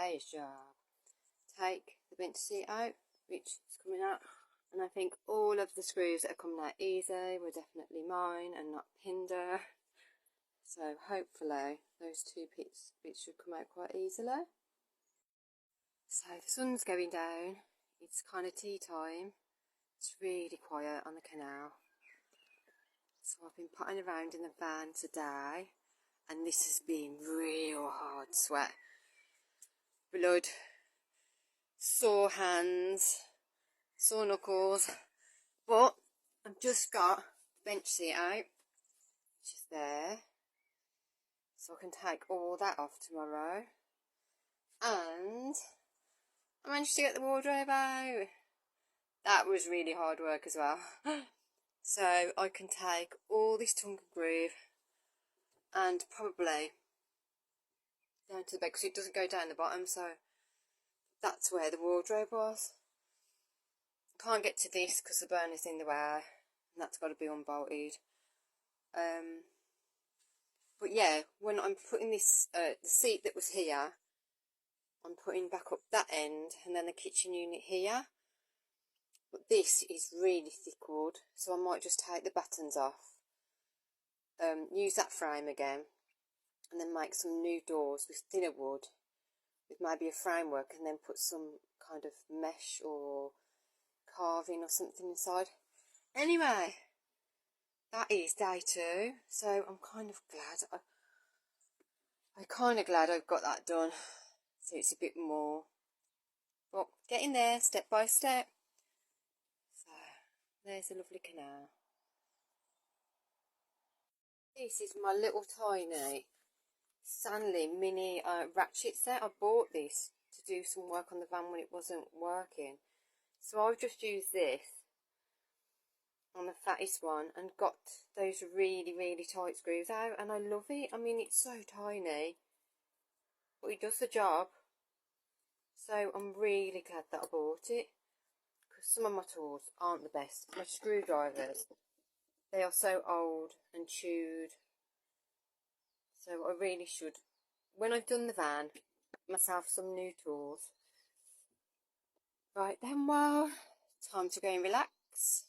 today's job. Take the bench seat out, which is coming out, and I think all of the screws that are coming out easy were definitely mine and not Pinder. So hopefully those two bits should come out quite easily. So the sun's going down, it's kind of tea time, it's really quiet on the canal. So I've been putting around in the van today, and this has been real hard sweat. Blood, sore hands, sore knuckles, but I've just got the bench seat out, which is there, so I can take all that off tomorrow. And I managed to get the wardrobe out. That was really hard work as well. So I can take all this tongue and groove and probably down to the bed, because it doesn't go down the bottom, so that's where the wardrobe was. Can't get to this because the burner's in the way, and that's got to be unbolted. But yeah, when I'm putting this, the seat that was here, I'm putting back up that end, and then the kitchen unit here. But this is really thick wood, so I might just take the battens off, use that frame again, and then make some new doors with thinner wood, with maybe a framework, and then put some kind of mesh or carving or something inside. Anyway, that is day 2, so I'm kind of glad. I'm kind of glad I've got that done, so it's a bit more, but getting there step by step. So there's a lovely canal. This is my little tiny Stanley mini ratchet set. I bought this to do some work on the van when it wasn't working, so I've just used this on the fattest one and got those really tight screws out, and I love it. I mean, it's so tiny, but it does the job. So I'm really glad that I bought it, because some of my tools aren't the best. My screwdrivers, they are so old and chewed, so I really should, when I've done the van, get myself some new tools. Right then, well, time to go and relax.